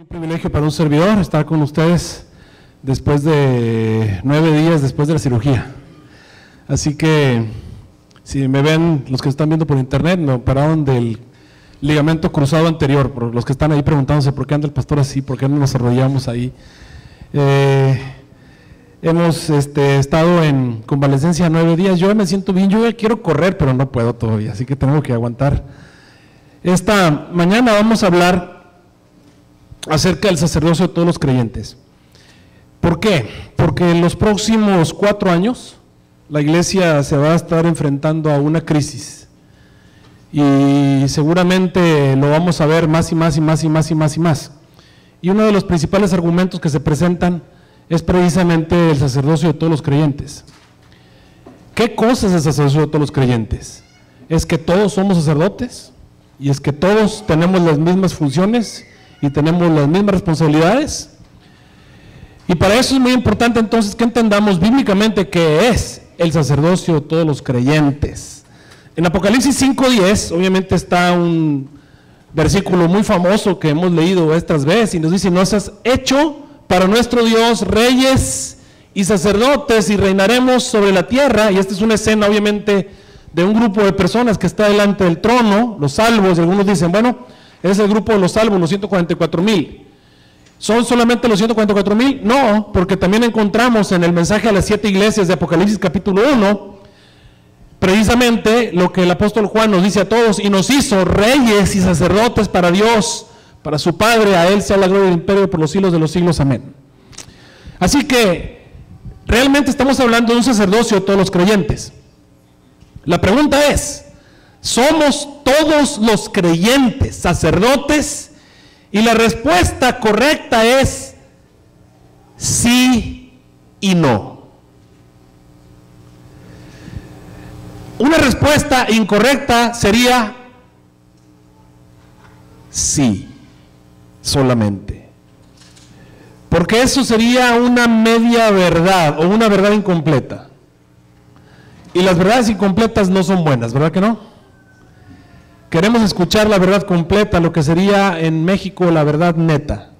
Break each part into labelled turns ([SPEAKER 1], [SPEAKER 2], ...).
[SPEAKER 1] Un privilegio para un servidor estar con ustedes después de 9 días después de la cirugía. Así que, si me ven, los que están viendo por internet, me operaron del ligamento cruzado anterior. Por los que están ahí preguntándose por qué anda el pastor así, por qué no nos arrodillamos ahí. Hemos estado en convalecencia 9 días. Yo me siento bien, yo ya quiero correr, pero no puedo todavía, así que tengo que aguantar. Esta mañana vamos a hablar acerca del sacerdocio de todos los creyentes. ¿Por qué? Porque en los próximos 4 años la iglesia se va a estar enfrentando a una crisis y seguramente lo vamos a ver más y más y más y más y más y más. Y uno de los principales argumentos que se presentan es precisamente el sacerdocio de todos los creyentes. ¿Qué cosa es el sacerdocio de todos los creyentes? Es que todos somos sacerdotes y es que todos tenemos las mismas funciones y tenemos las mismas responsabilidades. Y para eso es muy importante entonces que entendamos bíblicamente qué es el sacerdocio de todos los creyentes. En Apocalipsis 5:10 obviamente está un versículo muy famoso que hemos leído estas veces y nos dice: nos has hecho para nuestro Dios reyes y sacerdotes y reinaremos sobre la tierra. Y esta es una escena obviamente de un grupo de personas que está delante del trono, los salvos, y algunos dicen, bueno, es el grupo de los salvos, los 144,000. ¿Son solamente los 144,000? No, porque también encontramos en el mensaje a las 7 iglesias de Apocalipsis capítulo 1, precisamente lo que el apóstol Juan nos dice a todos: y nos hizo reyes y sacerdotes para Dios, para su Padre, a Él sea la gloria y el imperio por los siglos de los siglos, amén. Así que, realmente estamos hablando de un sacerdocio de todos los creyentes. La pregunta es: ¿somos todos los creyentes sacerdotes? Y la respuesta correcta es sí y no. Una respuesta incorrecta sería sí, solamente. Porque eso sería una media verdad o una verdad incompleta. Y las verdades incompletas no son buenas, ¿verdad que no? Queremos escuchar la verdad completa, lo que sería en México la verdad neta.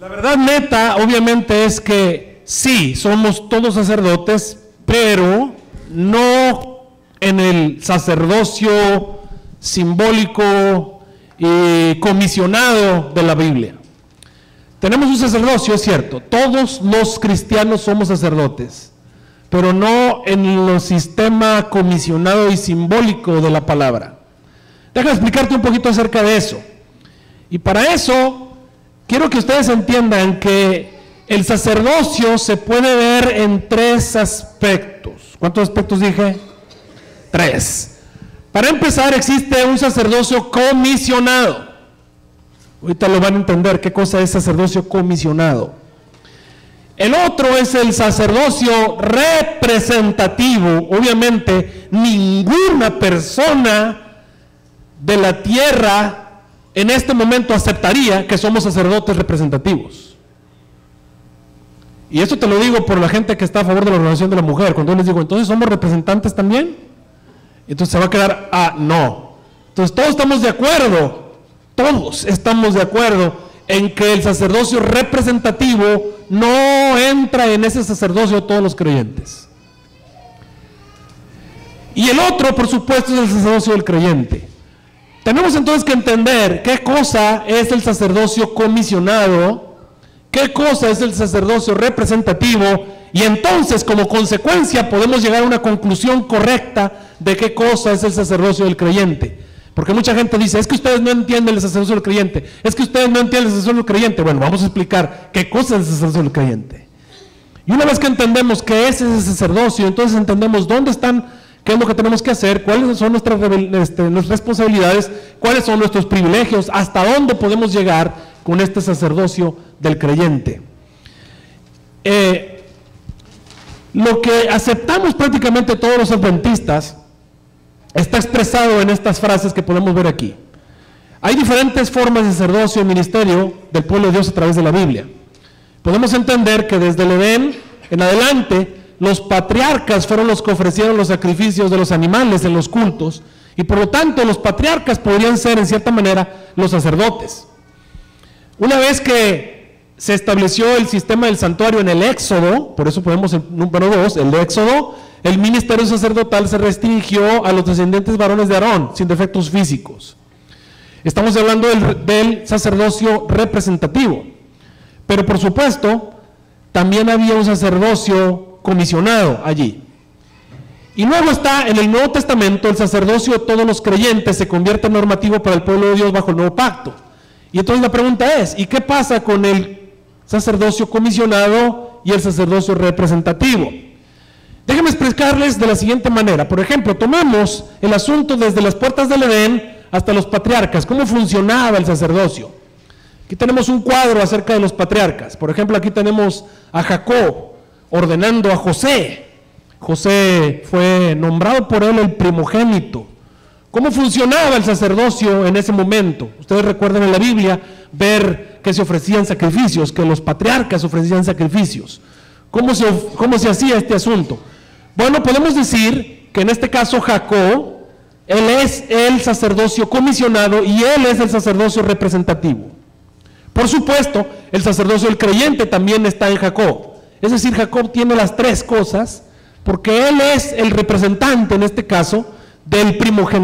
[SPEAKER 1] La verdad neta obviamente es que sí, somos todos sacerdotes, pero no en el sacerdocio simbólico y comisionado de la Biblia. Tenemos un sacerdocio, es cierto, todos los cristianos somos sacerdotes, pero no en el sistema comisionado y simbólico de la palabra. Déjame explicarte un poquito acerca de eso. Y para eso, quiero que ustedes entiendan que el sacerdocio se puede ver en 3 aspectos. ¿Cuántos aspectos dije? 3. Para empezar, existe un sacerdocio comisionado. Ahorita lo van a entender qué cosa es sacerdocio comisionado. El otro es el sacerdocio representativo. Obviamente, ninguna persona de la tierra en este momento aceptaría que somos sacerdotes representativos. Y esto te lo digo por la gente que está a favor de la ordenación de la mujer. Cuando yo les digo, entonces, ¿somos representantes también? Entonces se va a quedar, no. Entonces todos estamos de acuerdo en que el sacerdocio representativo no entra en ese sacerdocio de todos los creyentes. Y el otro, por supuesto, es el sacerdocio del creyente. Tenemos entonces que entender qué cosa es el sacerdocio comisionado, qué cosa es el sacerdocio representativo, y entonces como consecuencia podemos llegar a una conclusión correcta de qué cosa es el sacerdocio del creyente. Porque mucha gente dice, es que ustedes no entienden el sacerdocio del creyente, es que ustedes no entienden el sacerdocio del creyente. Bueno, vamos a explicar qué cosa es el sacerdocio del creyente. Y una vez que entendemos qué es ese sacerdocio, entonces entendemos dónde están, qué es lo que tenemos que hacer, cuáles son nuestras responsabilidades, cuáles son nuestros privilegios, hasta dónde podemos llegar con este sacerdocio del creyente. Lo que aceptamos prácticamente todos los adventistas está expresado en estas frases que podemos ver aquí. Hay diferentes formas de sacerdocio y ministerio del pueblo de Dios a través de la Biblia. Podemos entender que desde el Edén en adelante, los patriarcas fueron los que ofrecieron los sacrificios de los animales en los cultos, y por lo tanto los patriarcas podrían ser en cierta manera los sacerdotes. Una vez que se estableció el sistema del santuario en el Éxodo, por eso ponemos el número 2, el Éxodo, el ministerio sacerdotal se restringió a los descendientes varones de Aarón, sin defectos físicos. Estamos hablando del sacerdocio representativo, pero por supuesto, también había un sacerdocio comisionado allí. Y luego está en el Nuevo Testamento, el sacerdocio de todos los creyentes se convierte en normativo para el pueblo de Dios bajo el nuevo pacto. Y entonces la pregunta es, ¿y qué pasa con el sacerdocio comisionado y el sacerdocio representativo? Déjenme explicarles de la siguiente manera. Por ejemplo, tomemos el asunto desde las puertas del Edén hasta los patriarcas. ¿Cómo funcionaba el sacerdocio? Aquí tenemos un cuadro acerca de los patriarcas. Por ejemplo, aquí tenemos a Jacob ordenando a José. José fue nombrado por él el primogénito. ¿Cómo funcionaba el sacerdocio en ese momento? Ustedes recuerdan en la Biblia ver que se ofrecían sacrificios, que los patriarcas ofrecían sacrificios. ¿Cómo se hacía este asunto? Bueno, podemos decir que en este caso Jacob, él es el sacerdocio comisionado y él es el sacerdocio representativo. Por supuesto, el sacerdocio del creyente también está en Jacob. Es decir, Jacob tiene las tres cosas, porque él es el representante, en este caso, de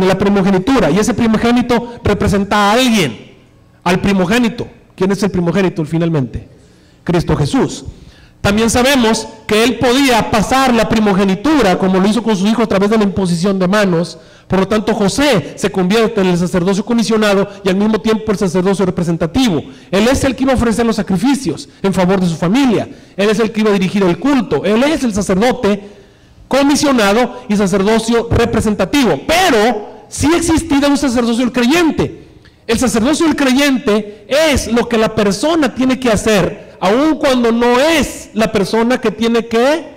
[SPEAKER 1] la primogenitura. Y ese primogénito representa a alguien, al primogénito. ¿Quién es el primogénito finalmente? Cristo Jesús. También sabemos que él podía pasar la primogenitura, como lo hizo con su hijo a través de la imposición de manos. Por lo tanto, José se convierte en el sacerdocio comisionado y al mismo tiempo el sacerdocio representativo. Él es el que iba a ofrecer los sacrificios en favor de su familia. Él es el que iba a dirigir el culto. Él es el sacerdote comisionado y sacerdocio representativo. Pero sí existía un sacerdocio del creyente. El sacerdocio del creyente es lo que la persona tiene que hacer, aun cuando no es la persona que tiene que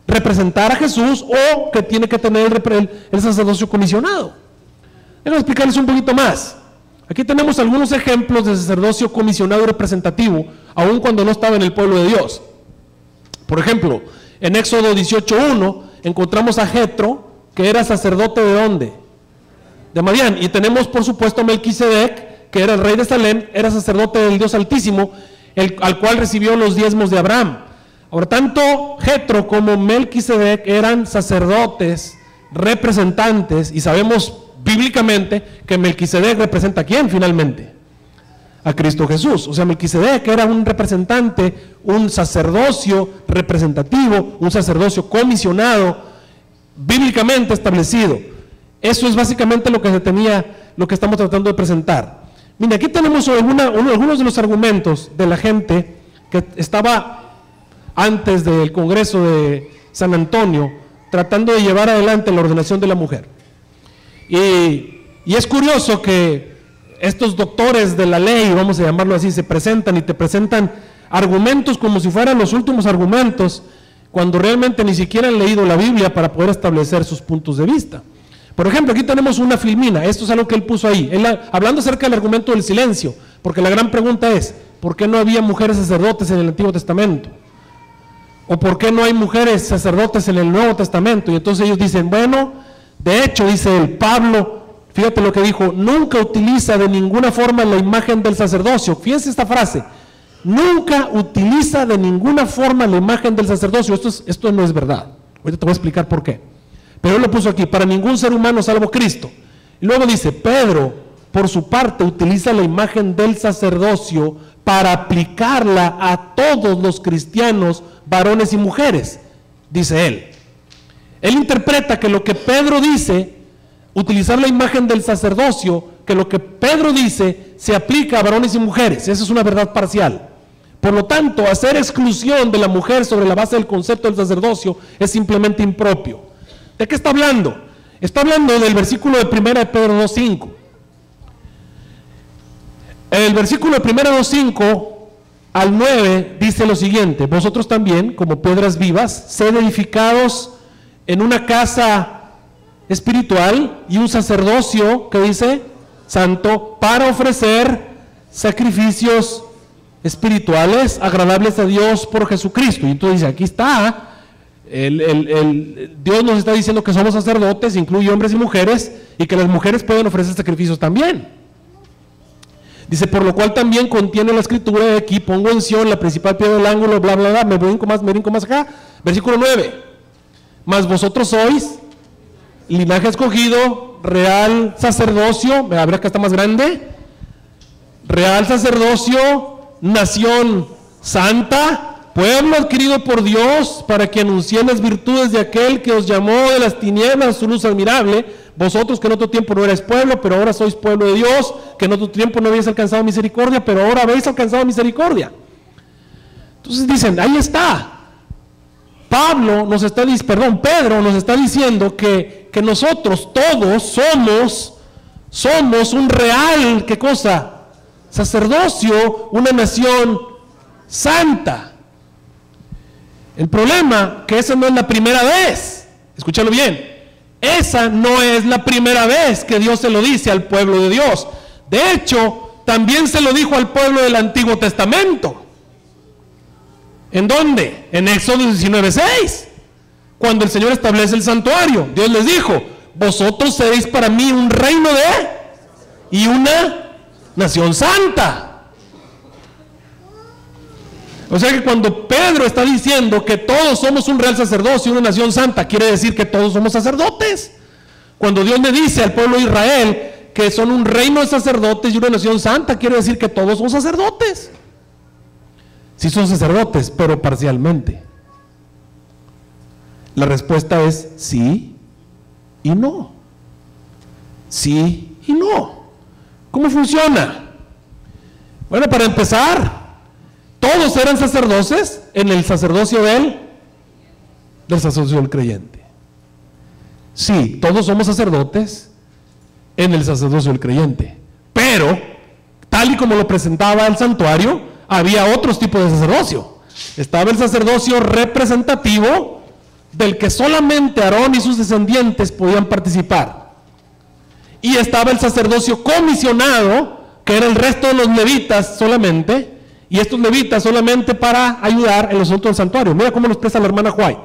[SPEAKER 1] representar a Jesús o que tiene que tener el sacerdocio comisionado. Déjenme explicarles un poquito más. Aquí tenemos algunos ejemplos de sacerdocio comisionado y representativo, aun cuando no estaba en el pueblo de Dios. Por ejemplo, en Éxodo 18:1 encontramos a Jetro, que era sacerdote ¿de dónde? De Madián. Y tenemos por supuesto a Melquisedec, que era el rey de Salem, era sacerdote del Dios Altísimo, al cual recibió los diezmos de Abraham. Ahora, tanto Jetro como Melquisedec eran sacerdotes, representantes, y sabemos bíblicamente que Melquisedec representa ¿a quién finalmente? A Cristo Jesús. O sea, Melquisedec era un representante, un sacerdocio representativo, un sacerdocio comisionado, bíblicamente establecido. Eso es básicamente lo que estamos tratando de presentar. Mira, aquí tenemos algunos de los argumentos de la gente que estaba antes del Congreso de San Antonio tratando de llevar adelante la ordenación de la mujer. Y es curioso que estos doctores de la ley, vamos a llamarlo así, se presentan y te presentan argumentos como si fueran los últimos argumentos, cuando realmente ni siquiera han leído la Biblia para poder establecer sus puntos de vista. Por ejemplo, aquí tenemos una Filmina, esto es algo que él puso ahí, hablando acerca del argumento del silencio, porque la gran pregunta es, ¿por qué no había mujeres sacerdotes en el Antiguo Testamento? ¿O por qué no hay mujeres sacerdotes en el Nuevo Testamento? Y entonces ellos dicen, bueno, de hecho, dice el Pablo, fíjate lo que dijo, nunca utiliza de ninguna forma la imagen del sacerdocio. Fíjense esta frase, nunca utiliza de ninguna forma la imagen del sacerdocio. Esto no es verdad. Ahorita te voy a explicar por qué. Pero él lo puso aquí, para ningún ser humano salvo Cristo. Y luego dice, Pedro, por su parte, utiliza la imagen del sacerdocio para aplicarla a todos los cristianos, varones y mujeres, dice él. Él interpreta que lo que Pedro dice, utilizar la imagen del sacerdocio, que lo que Pedro dice se aplica a varones y mujeres. Esa es una verdad parcial. Por lo tanto, hacer exclusión de la mujer sobre la base del concepto del sacerdocio es simplemente impropio. ¿De qué está hablando? Está hablando del versículo de 1 de Pedro 2:5. El versículo de 1 2:5 al 9 dice lo siguiente: vosotros también, como piedras vivas, sed edificados en una casa espiritual y un sacerdocio, que dice, santo, para ofrecer sacrificios espirituales agradables a Dios por Jesucristo. Y entonces dice, aquí está, Dios nos está diciendo que somos sacerdotes, incluye hombres y mujeres, y que las mujeres pueden ofrecer sacrificios también. Dice, por lo cual también contiene la escritura de aquí, pongo en Sión la principal piedra del ángulo, bla, bla, bla, me brinco más acá. Versículo 9. Mas vosotros sois linaje escogido, real sacerdocio, a ver acá está más grande, real sacerdocio, nación santa, pueblo adquirido por Dios, para que anuncien las virtudes de aquel que os llamó de las tinieblas a su luz admirable. Vosotros que en otro tiempo no erais pueblo, pero ahora sois pueblo de Dios, que en otro tiempo no habéis alcanzado misericordia, pero ahora habéis alcanzado misericordia. Entonces dicen, ahí está. Pedro nos está diciendo que nosotros todos somos un real, ¿qué cosa? Sacerdocio, una nación santa. El problema, que esa no es la primera vez, escúchalo bien, esa no es la primera vez que Dios se lo dice al pueblo de Dios. De hecho, también se lo dijo al pueblo del Antiguo Testamento. ¿En dónde? En Éxodo 19:6, cuando el Señor establece el santuario. Dios les dijo, vosotros seréis para mí un reino y una nación santa. O sea que cuando Pedro está diciendo que todos somos un real sacerdocio y una nación santa, quiere decir que todos somos sacerdotes. Cuando Dios le dice al pueblo de Israel que son un reino de sacerdotes y una nación santa, quiere decir que todos son sacerdotes. Sí son sacerdotes, pero parcialmente. La respuesta es sí y no. Sí y no. ¿Cómo funciona? Bueno, para empezar, todos eran sacerdotes en el sacerdocio del sacerdocio del creyente. Sí, todos somos sacerdotes en el sacerdocio del creyente. Pero, tal y como lo presentaba el santuario, había otros tipos de sacerdocio. Estaba el sacerdocio representativo, del que solamente Aarón y sus descendientes podían participar. Y estaba el sacerdocio comisionado, que era el resto de los levitas solamente, y estos levitas solamente para ayudar en los asuntos del santuario. Mira cómo lo expresa la hermana White.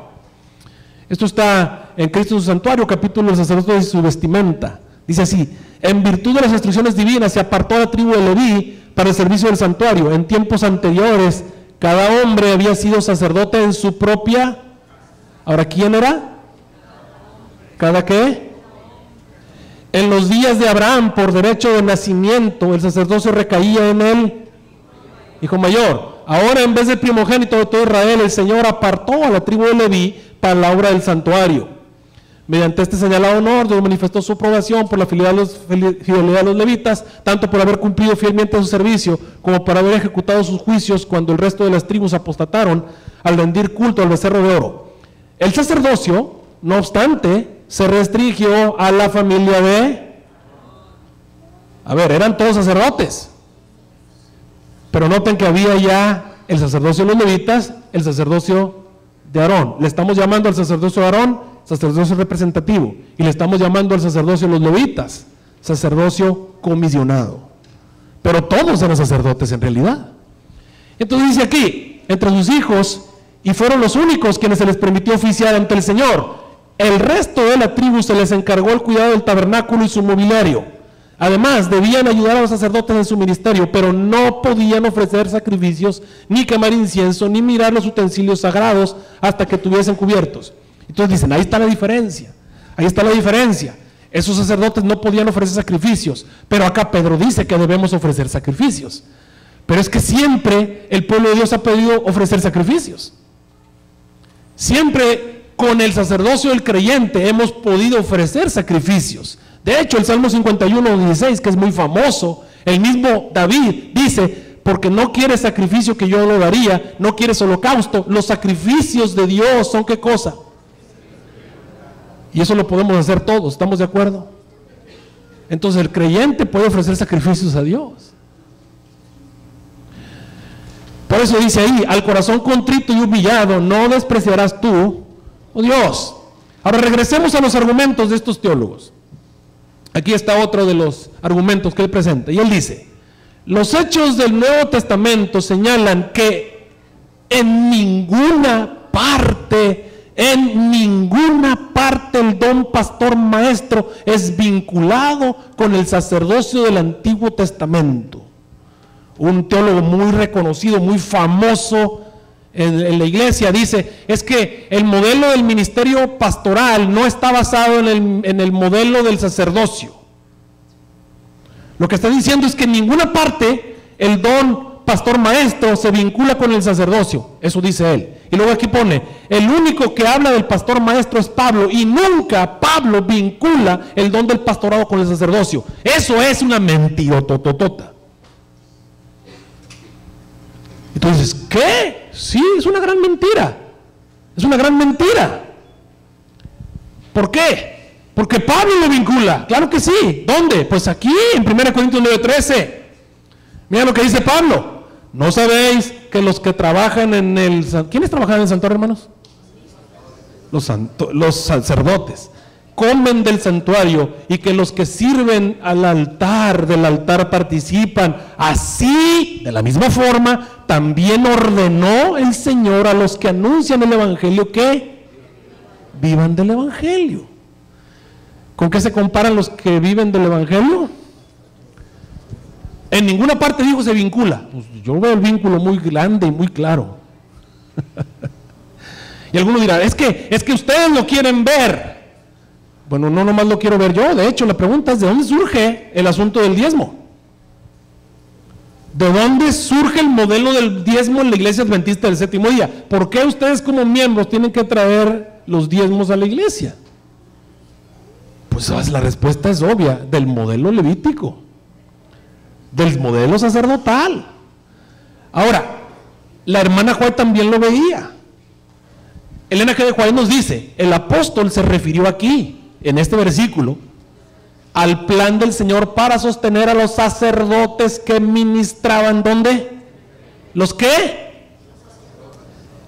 [SPEAKER 1] Esto está en Cristo en su santuario, capítulo del sacerdote y su vestimenta. Dice así: en virtud de las instrucciones divinas se apartó a la tribu de Leví para el servicio del santuario. En tiempos anteriores, cada hombre había sido sacerdote en su propia... Ahora, ¿quién era? ¿Cada qué? En los días de Abraham, por derecho de nacimiento, el sacerdocio recaía en el hijo mayor. Ahora, en vez del primogénito de todo Israel, el Señor apartó a la tribu de Leví para la obra del santuario. Mediante este señalado honor, Dios manifestó su aprobación por la fidelidad de los levitas, tanto por haber cumplido fielmente su servicio, como por haber ejecutado sus juicios cuando el resto de las tribus apostataron al rendir culto al becerro de oro. El sacerdocio, no obstante, se restringió a la familia de... A ver, eran todos sacerdotes, pero noten que había ya el sacerdocio de los levitas, el sacerdocio de Aarón. Le estamos llamando al sacerdocio de Aarón sacerdocio representativo, y le estamos llamando al sacerdocio de los levitas sacerdocio comisionado. Pero todos eran sacerdotes en realidad. Entonces dice aquí, entre sus hijos, y fueron los únicos quienes se les permitió oficiar ante el Señor. El resto de la tribu se les encargó el cuidado del tabernáculo y su mobiliario. Además, debían ayudar a los sacerdotes en su ministerio, pero no podían ofrecer sacrificios, ni quemar incienso, ni mirar los utensilios sagrados hasta que estuviesen cubiertos. Entonces dicen, ahí está la diferencia, ahí está la diferencia. Esos sacerdotes no podían ofrecer sacrificios, pero acá Pedro dice que debemos ofrecer sacrificios. Pero es que siempre el pueblo de Dios ha pedido ofrecer sacrificios. Siempre con el sacerdocio del creyente hemos podido ofrecer sacrificios. De hecho, el Salmo 51:16, que es muy famoso, el mismo David dice, porque no quiere sacrificio que yo lo daría, no quieres holocausto. Los sacrificios de Dios son ¿qué cosa? Y eso lo podemos hacer todos, ¿estamos de acuerdo? Entonces el creyente puede ofrecer sacrificios a Dios. Por eso dice ahí, al corazón contrito y humillado no despreciarás tú, oh Dios. Ahora regresemos a los argumentos de estos teólogos. Aquí está otro de los argumentos que él presenta, y él dice, los hechos del Nuevo Testamento señalan que en ninguna parte el don pastor maestro es vinculado con el sacerdocio del Antiguo Testamento. un teólogo muy reconocido, muy famoso en la iglesia, dice, es que el modelo del ministerio pastoral no está basado en el modelo del sacerdocio. Lo que está diciendo es que en ninguna parte el don pastor maestro se vincula con el sacerdocio, eso dice él. Y luego aquí pone, el único que habla del pastor maestro es Pablo, y nunca Pablo vincula el don del pastorado con el sacerdocio. Eso es una mentirotototota. Y tú dices, ¿qué? Sí, es una gran mentira. Es una gran mentira. ¿Por qué? Porque Pablo lo vincula. Claro que sí. ¿Dónde? Pues aquí, en 1 Corintios 9:13. Mira lo que dice Pablo. ¿No sabéis que los que trabajan en el... ¿Quiénes trabajan en el santuario, hermanos? Los sacerdotes. Comen del santuario, y que los que sirven al altar, del altar participan. Así, de la misma forma, también ordenó el Señor a los que anuncian el evangelio que vivan del evangelio. ¿Con qué se comparan los que viven del evangelio? En ninguna parte dijo se vincula. Pues yo veo el vínculo muy grande y muy claro. Y algunos dirán, es que ustedes lo quieren ver. Bueno, no nomás lo quiero ver yo. De hecho, la pregunta es, ¿de dónde surge el asunto del diezmo? ¿De dónde surge el modelo del diezmo en la iglesia adventista del séptimo día? ¿Por qué ustedes como miembros tienen que traer los diezmos a la iglesia? Pues la respuesta es obvia, del modelo levítico, del modelo sacerdotal. Ahora, la hermana White también lo veía. Elena G. de White nos dice, el apóstol se refirió aquí, en este versículo, al plan del Señor para sostener a los sacerdotes que ministraban, ¿dónde? ¿Los qué?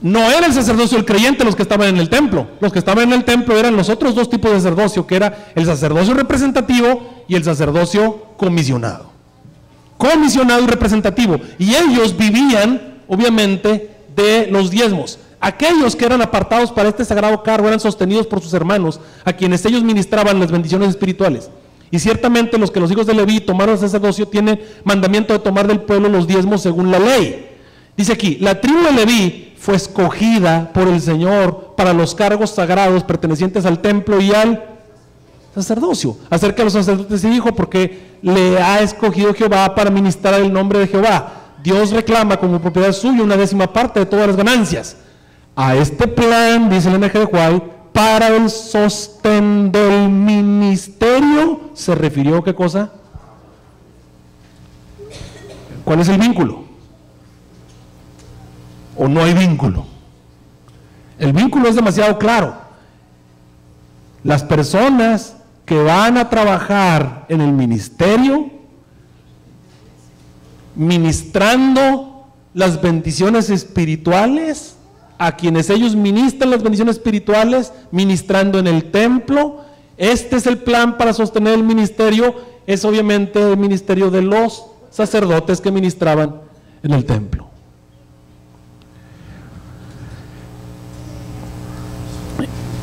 [SPEAKER 1] No era el sacerdocio del creyente los que estaban en el templo. Los que estaban en el templo eran los otros dos tipos de sacerdocio, que era el sacerdocio representativo y el sacerdocio comisionado. Comisionado y representativo. Y ellos vivían, obviamente, de los diezmos. Aquellos que eran apartados para este sagrado cargo eran sostenidos por sus hermanos, a quienes ellos ministraban las bendiciones espirituales. Y ciertamente los que los hijos de Leví tomaron el sacerdocio tienen mandamiento de tomar del pueblo los diezmos según la ley. Dice aquí, la tribu de Leví fue escogida por el Señor para los cargos sagrados pertenecientes al templo y al sacerdocio. Acerca de los sacerdotes se dijo, porque le ha escogido Jehová para ministrar el nombre de Jehová. Dios reclama como propiedad suya 1/10 parte de todas las ganancias. A este plan, dice el NG de White, para el sostén del ministerio, se refirió, ¿qué cosa? ¿Cuál es el vínculo? ¿O no hay vínculo? El vínculo es demasiado claro. Las personas que van a trabajar en el ministerio, ministrando las bendiciones espirituales, a quienes ellos ministran las bendiciones espirituales, ministrando en el templo. Este es el plan para sostener el ministerio. Es obviamente el ministerio de los sacerdotes que ministraban en el templo.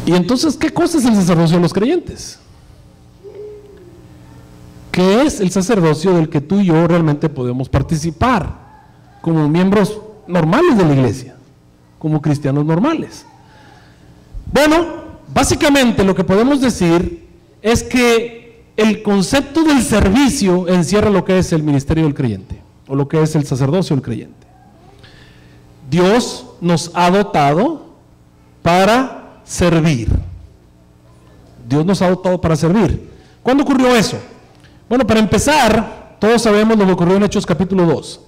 [SPEAKER 1] Y entonces, ¿qué cosa es el sacerdocio de los creyentes? ¿Qué es el sacerdocio del que tú y yo realmente podemos participar como miembros normales de la iglesia, como cristianos normales? Bueno, básicamente lo que podemos decir es que el concepto del servicio encierra lo que es el ministerio del creyente, o lo que es el sacerdocio del creyente. Dios nos ha dotado para servir. Dios nos ha dotado para servir. ¿Cuándo ocurrió eso? Bueno, para empezar, todos sabemos lo que ocurrió en Hechos capítulo 2.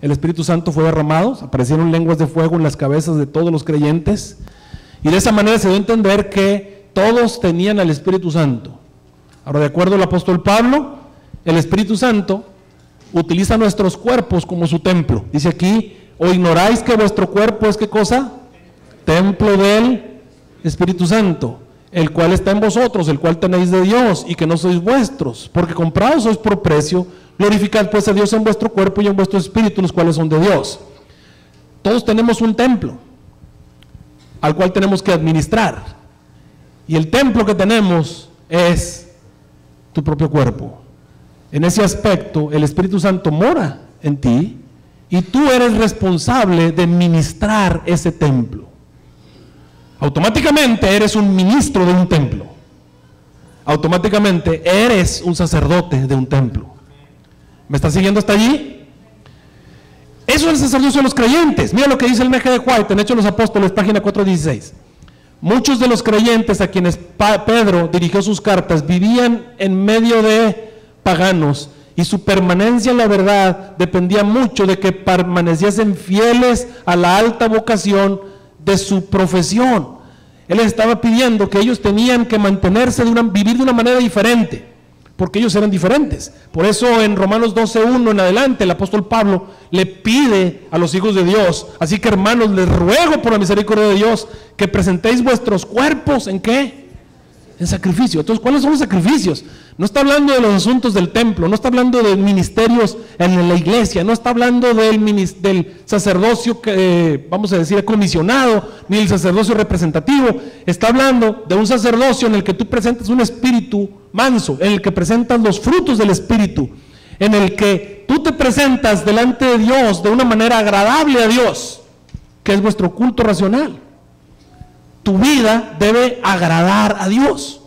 [SPEAKER 1] El Espíritu Santo fue derramado, aparecieron lenguas de fuego en las cabezas de todos los creyentes, y de esa manera se dio a entender que todos tenían al Espíritu Santo. Ahora, de acuerdo al apóstol Pablo, el Espíritu Santo utiliza nuestros cuerpos como su templo. Dice aquí, ¿o ignoráis que vuestro cuerpo es qué cosa? Templo del Espíritu Santo, el cual está en vosotros, el cual tenéis de Dios, y que no sois vuestros, porque comprados sois por precio. Glorificad pues a Dios en vuestro cuerpo y en vuestro espíritu, los cuales son de Dios. Todos tenemos un templo al cual tenemos que administrar, y el templo que tenemos es tu propio cuerpo. En ese aspecto, el Espíritu Santo mora en ti y tú eres responsable de ministrar ese templo. Automáticamente eres un ministro de un templo. Automáticamente eres un sacerdote de un templo. ¿Me estás siguiendo hasta allí? Eso es el sacerdocio de los creyentes. Mira lo que dice el M.G. de White en Hechos de los Apóstoles, página 416. Muchos de los creyentes a quienes Pedro dirigió sus cartas vivían en medio de paganos y su permanencia en la verdad dependía mucho de que permaneciesen fieles a la alta vocación de su profesión. Él estaba pidiendo que ellos tenían que mantenerse, vivir de una manera diferente, porque ellos eran diferentes. Por eso en Romanos 12:1 en adelante el apóstol Pablo le pide a los hijos de Dios: así que hermanos, les ruego por la misericordia de Dios que presentéis vuestros cuerpos ¿en qué? En sacrificio. Entonces, ¿cuáles son los sacrificios? No está hablando de los asuntos del templo, no está hablando de ministerios en la iglesia, no está hablando del sacerdocio vamos a decir comisionado, ni el sacerdocio representativo. Está hablando de un sacerdocio en el que tú presentas un espíritu manso, en el que presentas los frutos del espíritu, en el que tú te presentas delante de Dios de una manera agradable a Dios, que es vuestro culto racional. Tu vida debe agradar a Dios.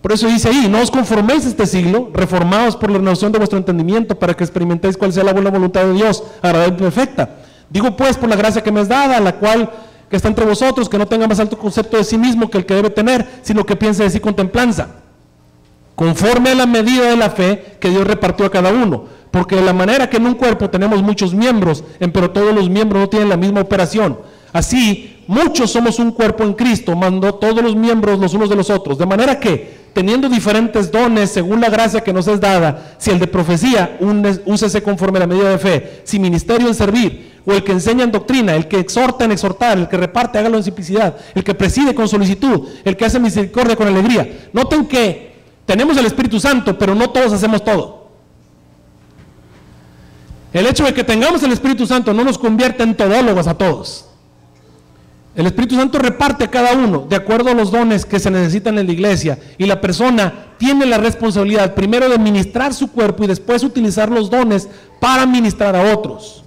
[SPEAKER 1] Por eso dice ahí: no os conforméis a este siglo, reformados por la renovación de vuestro entendimiento, para que experimentéis cuál sea la buena voluntad de Dios, agradable y perfecta. Digo pues, por la gracia que me es dada, la cual que está entre vosotros, que no tenga más alto concepto de sí mismo que el que debe tener, sino que piense de sí con templanza, conforme a la medida de la fe que Dios repartió a cada uno. Porque de la manera que en un cuerpo tenemos muchos miembros, pero todos los miembros no tienen la misma operación, así muchos somos un cuerpo en Cristo, mas no todos los miembros los unos de los otros. De manera que, teniendo diferentes dones según la gracia que nos es dada, si el de profecía, úsese conforme a la medida de fe; si ministerio en servir, o el que enseña en doctrina, el que exhorta en exhortar, el que reparte, hágalo en simplicidad, el que preside con solicitud, el que hace misericordia con alegría. Noten que tenemos el Espíritu Santo, pero no todos hacemos todo. El hecho de que tengamos el Espíritu Santo no nos convierte en todólogos a todos. El Espíritu Santo reparte a cada uno de acuerdo a los dones que se necesitan en la iglesia, y la persona tiene la responsabilidad primero de ministrar su cuerpo y después utilizar los dones para ministrar a otros.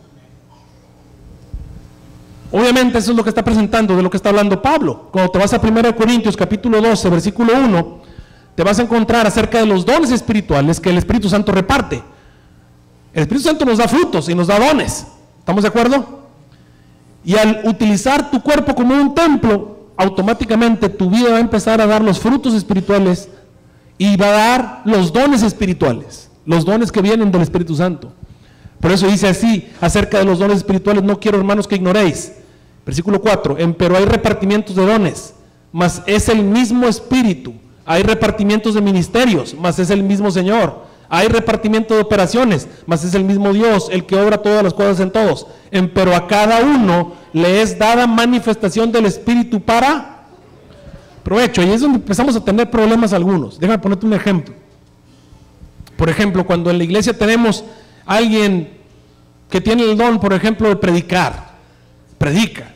[SPEAKER 1] Obviamente eso es lo que está presentando, de lo que está hablando Pablo. Cuando te vas a 1 Corintios capítulo 12 versículo 1, te vas a encontrar acerca de los dones espirituales que el Espíritu Santo reparte. El Espíritu Santo nos da frutos y nos da dones, ¿estamos de acuerdo? Y al utilizar tu cuerpo como un templo, automáticamente tu vida va a empezar a dar los frutos espirituales y va a dar los dones espirituales, los dones que vienen del Espíritu Santo. Por eso dice así acerca de los dones espirituales: no quiero, hermanos, que ignoréis. Versículo 4, pero hay repartimientos de dones, mas es el mismo Espíritu. Hay repartimientos de ministerios, mas es el mismo Señor. Hay repartimiento de operaciones, mas es el mismo Dios el que obra todas las cosas en todos. Pero a cada uno le es dada manifestación del Espíritu para provecho. Y es donde empezamos a tener problemas algunos. Déjame ponerte un ejemplo. Por ejemplo, cuando en la iglesia tenemos a alguien que tiene el don, por ejemplo, de predicar, predica.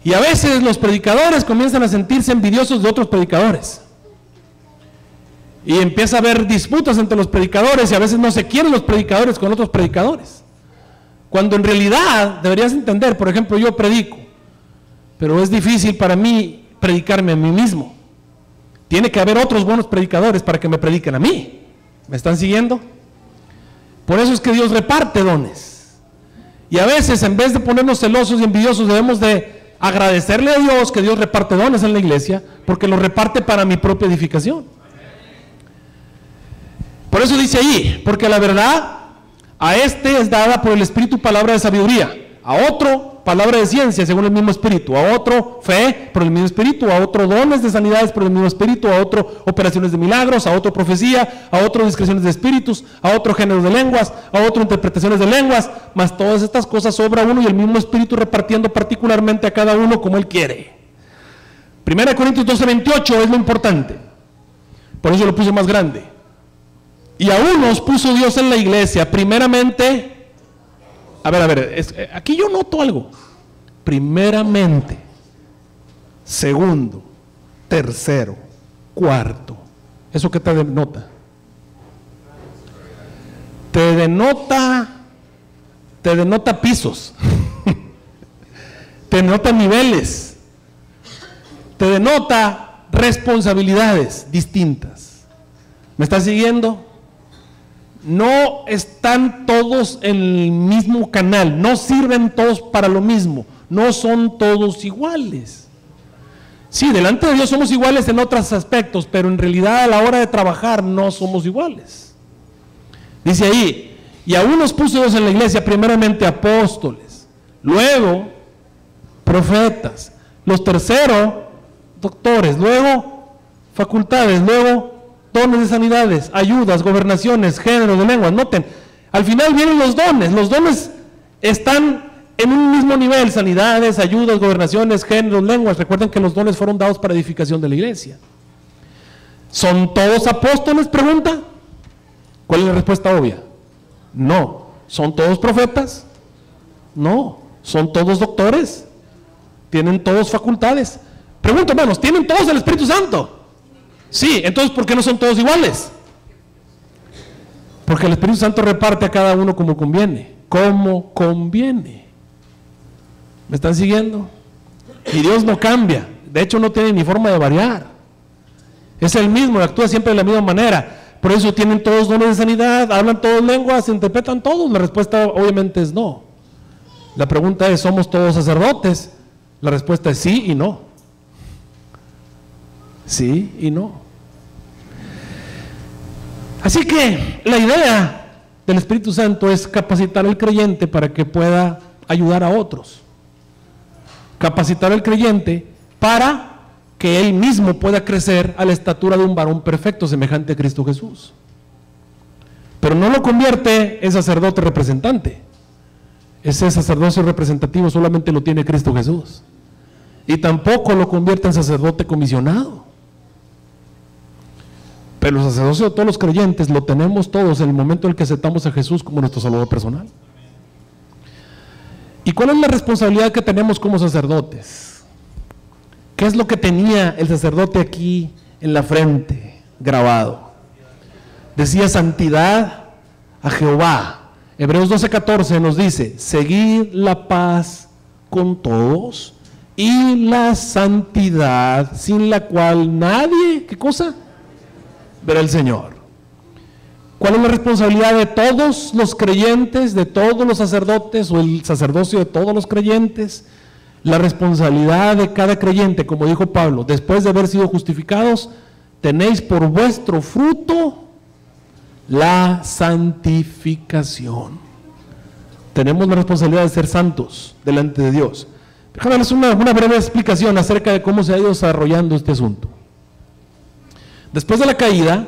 [SPEAKER 1] Y a veces los predicadores comienzan a sentirse envidiosos de otros predicadores. Y empieza a haber disputas entre los predicadores, y a veces no se quieren los predicadores con otros predicadores. Cuando en realidad deberías entender, por ejemplo, yo predico, pero es difícil para mí predicarme a mí mismo. Tiene que haber otros buenos predicadores para que me prediquen a mí. ¿Me están siguiendo? Por eso es que Dios reparte dones. Y a veces, en vez de ponernos celosos y envidiosos, debemos de agradecerle a Dios que Dios reparte dones en la iglesia, porque los reparte para mi propia edificación. Por eso dice ahí: porque la verdad a este es dada por el Espíritu palabra de sabiduría, a otro palabra de ciencia según el mismo Espíritu, a otro fe por el mismo Espíritu, a otro dones de sanidades por el mismo Espíritu, a otro operaciones de milagros, a otro profecía, a otro discreciones de espíritus, a otro género de lenguas, a otro interpretaciones de lenguas. Mas todas estas cosas obra uno y el mismo Espíritu, repartiendo particularmente a cada uno como Él quiere. 1 Corintios 12:28 es lo importante, por eso lo puse más grande. Y a unos puso Dios en la iglesia, primeramente, aquí yo noto algo: primeramente, segundo, tercero, cuarto. ¿Eso qué te denota? te denota pisos, te denota niveles, te denota responsabilidades distintas. ¿Me estás siguiendo? No están todos en el mismo canal, no sirven todos para lo mismo, no son todos iguales. Sí, delante de Dios somos iguales en otros aspectos, pero en realidad a la hora de trabajar no somos iguales. Dice ahí, y aún nos puso Dios en la iglesia primeramente apóstoles, luego profetas, los terceros doctores, luego facultades, luego dones de sanidades, ayudas, gobernaciones, género de lenguas. Noten, al final vienen los dones están en un mismo nivel: sanidades, ayudas, gobernaciones, géneros, lenguas. Recuerden que los dones fueron dados para edificación de la iglesia. ¿Son todos apóstoles? Pregunta. ¿Cuál es la respuesta obvia? No. ¿Son todos profetas? No. ¿Son todos doctores? ¿Tienen todos facultades? Pregunto, hermanos, ¿tienen todos el Espíritu Santo? Sí. Entonces, ¿por qué no son todos iguales? Porque el Espíritu Santo reparte a cada uno como conviene. Como conviene. ¿Me están siguiendo? Y Dios no cambia. De hecho, no tiene ni forma de variar. Es el mismo, actúa siempre de la misma manera. Por eso tienen todos dones de sanidad, hablan todos lenguas, interpretan todos. La respuesta obviamente es no. La pregunta es, ¿somos todos sacerdotes? La respuesta es sí y no. Sí y no. Así que la idea del Espíritu Santo es capacitar al creyente para que pueda ayudar a otros. Capacitar al creyente para que él mismo pueda crecer a la estatura de un varón perfecto, semejante a Cristo Jesús. Pero no lo convierte en sacerdote representante. Ese sacerdocio representativo solamente lo tiene Cristo Jesús. Y tampoco lo convierte en sacerdote comisionado. Pero el sacerdocio de todos los creyentes lo tenemos todos en el momento en el que aceptamos a Jesús como nuestro Salvador personal. ¿Y cuál es la responsabilidad que tenemos como sacerdotes? ¿Qué es lo que tenía el sacerdote aquí en la frente grabado? Decía santidad a Jehová. Hebreos 12:14 nos dice, seguid la paz con todos y la santidad, sin la cual nadie, ¿qué cosa? Verá el Señor. ¿Cuál es la responsabilidad de todos los creyentes, de todos los sacerdotes, o el sacerdocio de todos los creyentes? La responsabilidad de cada creyente, como dijo Pablo, después de haber sido justificados, tenéis por vuestro fruto la santificación. Tenemos la responsabilidad de ser santos delante de Dios. Déjame darles una breve explicación acerca de cómo se ha ido desarrollando este asunto. Después de la caída,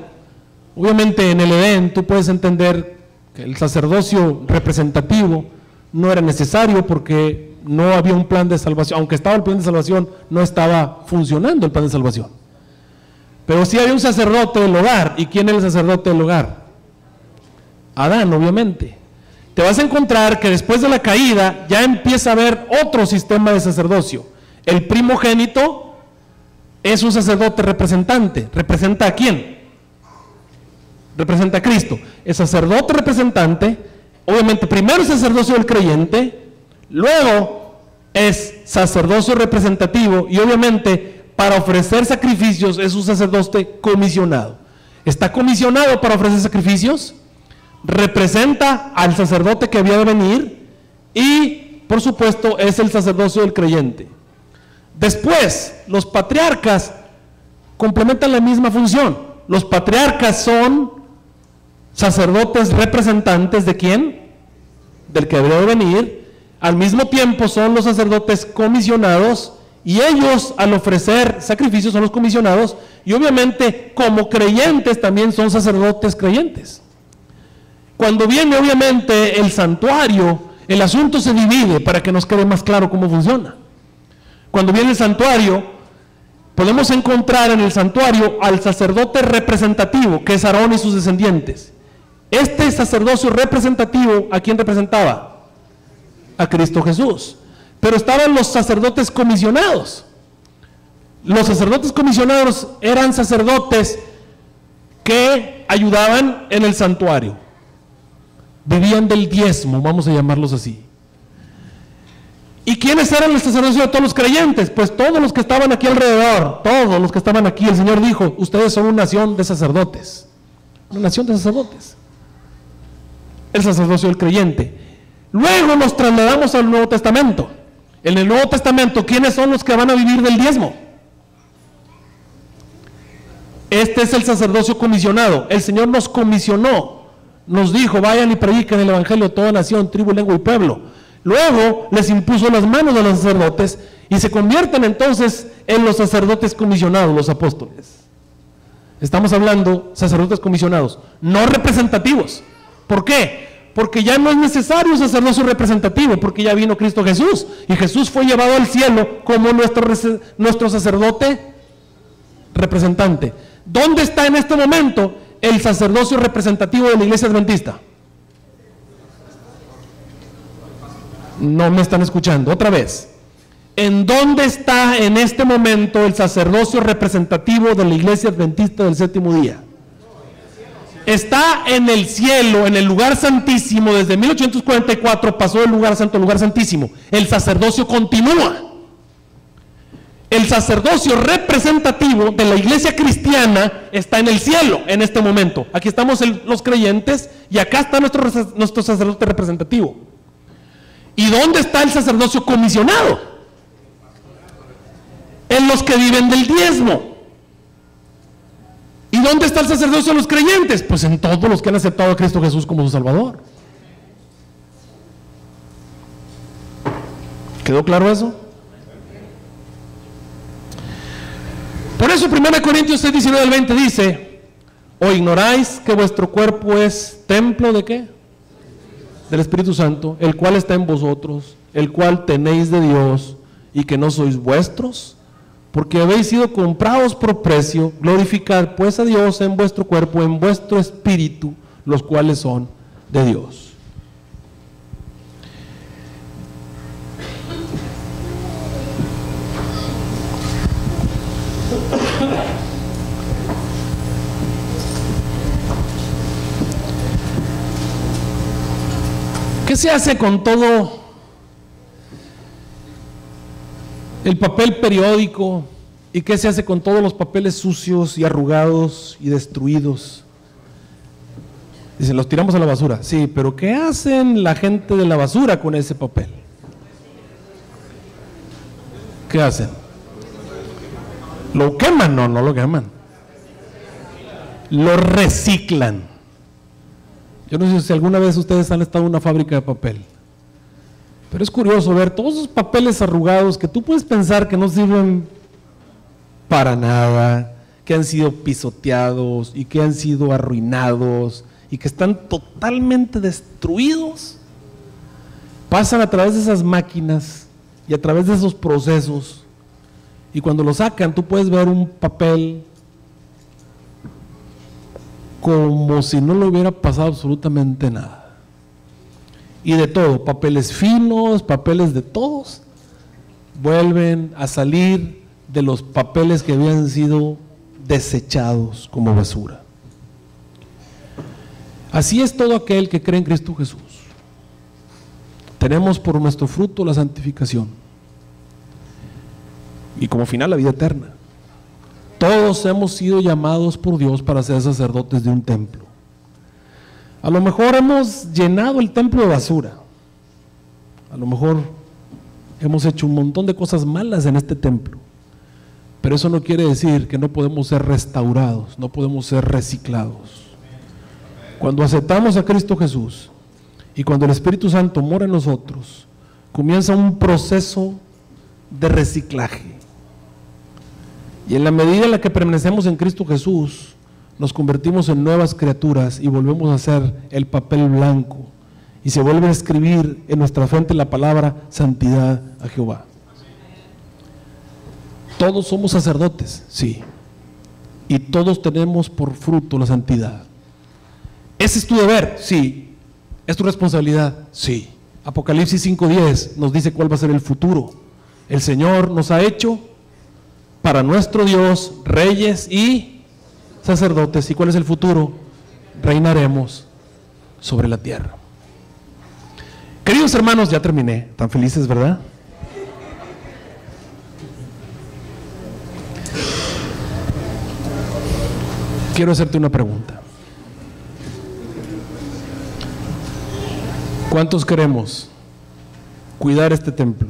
[SPEAKER 1] obviamente en el Edén tú puedes entender que el sacerdocio representativo no era necesario porque no había un plan de salvación. Aunque estaba el plan de salvación, no estaba funcionando el plan de salvación. Pero sí había un sacerdote del hogar. ¿Y quién era el sacerdote del hogar? Adán, obviamente. Te vas a encontrar que después de la caída ya empieza a haber otro sistema de sacerdocio. El primogénito es un sacerdote representante. ¿Representa a quién? Representa a Cristo. El sacerdote representante, obviamente primero es sacerdocio del creyente, luego es sacerdocio representativo y obviamente para ofrecer sacrificios es un sacerdote comisionado. Está comisionado para ofrecer sacrificios, representa al sacerdote que había de venir y por supuesto es el sacerdocio del creyente. Después, los patriarcas complementan la misma función. Los patriarcas son sacerdotes representantes ¿de quién? Del que habría de venir. Al mismo tiempo son los sacerdotes comisionados y ellos al ofrecer sacrificios son los comisionados y obviamente como creyentes también son sacerdotes creyentes. Cuando viene obviamente el santuario, el asunto se divide para que nos quede más claro cómo funciona. Cuando viene el santuario, podemos encontrar en el santuario al sacerdote representativo, que es Aarón y sus descendientes. Este sacerdocio representativo, ¿a quién representaba? A Cristo Jesús. Pero estaban los sacerdotes comisionados. Los sacerdotes comisionados eran sacerdotes que ayudaban en el santuario. vivían del diezmo, vamos a llamarlos así. ¿Y quiénes eran el sacerdocio de todos los creyentes? Pues todos los que estaban aquí alrededor, todos los que estaban aquí. El Señor dijo, ustedes son una nación de sacerdotes, una nación de sacerdotes. El sacerdocio del creyente. Luego nos trasladamos al Nuevo Testamento. En el Nuevo Testamento, ¿quiénes son los que van a vivir del diezmo? Este es el sacerdocio comisionado. El Señor nos comisionó, nos dijo, vayan y prediquen el evangelio a toda nación, tribu, lengua y pueblo. Luego les impuso las manos de los sacerdotes y se convierten entonces en los sacerdotes comisionados, los apóstoles. Estamos hablando sacerdotes comisionados, no representativos. ¿Por qué? Porque ya no es necesario un sacerdocio representativo, porque ya vino Cristo Jesús y Jesús fue llevado al cielo como nuestro sacerdote representante. ¿Dónde está en este momento el sacerdocio representativo de la Iglesia Adventista? No me están escuchando, otra vez. ¿En dónde está en este momento el sacerdocio representativo de la Iglesia Adventista del Séptimo Día? Está en el cielo, en el lugar santísimo. Desde 1844 pasó del lugar santo al lugar santísimo. El sacerdocio continúa. El sacerdocio representativo de la iglesia cristiana está en el cielo en este momento. Aquí estamos los creyentes y acá está nuestro sacerdote representativo. ¿Y dónde está el sacerdocio comisionado? En los que viven del diezmo. ¿Y dónde está el sacerdocio de los creyentes? Pues en todos los que han aceptado a Cristo Jesús como su Salvador. ¿Quedó claro eso? Por eso 1 Corintios 6, 19 al 20 dice: ¿o ignoráis que vuestro cuerpo es templo de qué? Del Espíritu Santo, el cual está en vosotros, el cual tenéis de Dios, y que no sois vuestros, porque habéis sido comprados por precio. Glorificad pues a Dios en vuestro cuerpo, en vuestro espíritu, los cuales son de Dios. ¿Qué se hace con todo el papel periódico? ¿Y qué se hace con todos los papeles sucios y arrugados y destruidos? Dicen, los tiramos a la basura. Sí, pero ¿qué hacen la gente de la basura con ese papel? ¿Qué hacen? ¿Lo queman? No, no lo queman. Lo reciclan. Yo no sé si alguna vez ustedes han estado en una fábrica de papel, pero es curioso ver todos esos papeles arrugados que tú puedes pensar que no sirven para nada, que han sido pisoteados y que han sido arruinados y que están totalmente destruidos. Pasan a través de esas máquinas y a través de esos procesos, y cuando lo sacan tú puedes ver un papel como si no le hubiera pasado absolutamente nada. Y de todo, papeles finos, papeles de todos, vuelven a salir de los papeles que habían sido desechados como basura. Así es todo aquel que cree en Cristo Jesús. Tenemos por nuestro fruto la santificación y como final la vida eterna. Todos hemos sido llamados por Dios para ser sacerdotes de un templo. A lo mejor hemos llenado el templo de basura. A lo mejor hemos hecho un montón de cosas malas en este templo. Pero eso no quiere decir que no podemos ser restaurados, no podemos ser reciclados. Cuando aceptamos a Cristo Jesús y cuando el Espíritu Santo mora en nosotros, comienza un proceso de reciclaje. Y en la medida en la que permanecemos en Cristo Jesús, nos convertimos en nuevas criaturas y volvemos a ser el papel blanco. Y se vuelve a escribir en nuestra frente la palabra santidad a Jehová. Todos somos sacerdotes, sí. Y todos tenemos por fruto la santidad. ¿Ese es tu deber? Sí. ¿Es tu responsabilidad? Sí. Apocalipsis 5:10 nos dice cuál va a ser el futuro. El Señor nos ha hecho para nuestro Dios reyes y sacerdotes. ¿Y cuál es el futuro? Reinaremos sobre la tierra. Queridos hermanos, ya terminé. ¿Tan felices, verdad? Quiero hacerte una pregunta. ¿Cuántos queremos cuidar este templo?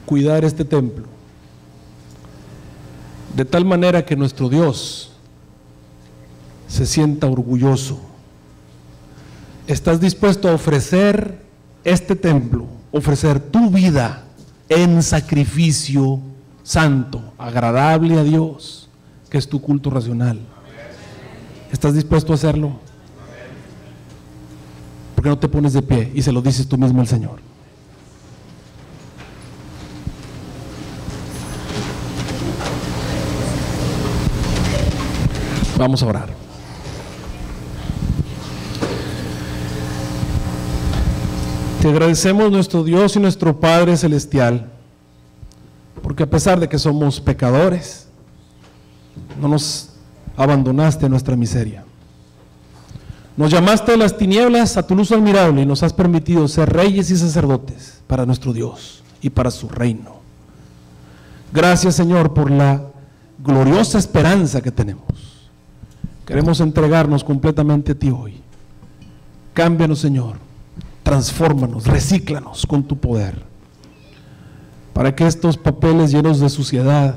[SPEAKER 1] Cuidar este templo de tal manera que nuestro Dios se sienta orgulloso. ¿Estás dispuesto a ofrecer este templo, ofrecer tu vida en sacrificio santo, agradable a Dios, que es tu culto racional? ¿Estás dispuesto a hacerlo? ¿Por qué no te pones de pie y se lo dices tú mismo al Señor? Vamos a orar. Te agradecemos, nuestro Dios y nuestro Padre Celestial, porque a pesar de que somos pecadores, no nos abandonaste a nuestra miseria. Nos llamaste de las tinieblas a tu luz admirable y nos has permitido ser reyes y sacerdotes para nuestro Dios y para su reino. Gracias, Señor, por la gloriosa esperanza que tenemos. Queremos entregarnos completamente a ti hoy. Cámbianos, Señor, transfórmanos, recíclanos con tu poder, para que estos papeles llenos de suciedad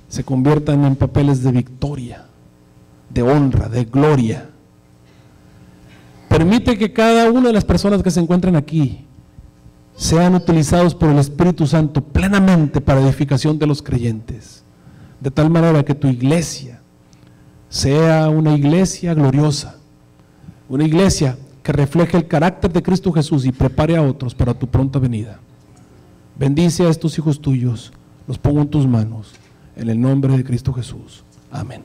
[SPEAKER 1] se conviertan en papeles de victoria, de honra, de gloria. Permite que cada una de las personas que se encuentran aquí sean utilizados por el Espíritu Santo plenamente para edificación de los creyentes, de tal manera que tu iglesia sea una iglesia gloriosa, una iglesia que refleje el carácter de Cristo Jesús y prepare a otros para tu pronta venida. Bendice a estos hijos tuyos, los pongo en tus manos, en el nombre de Cristo Jesús. Amén.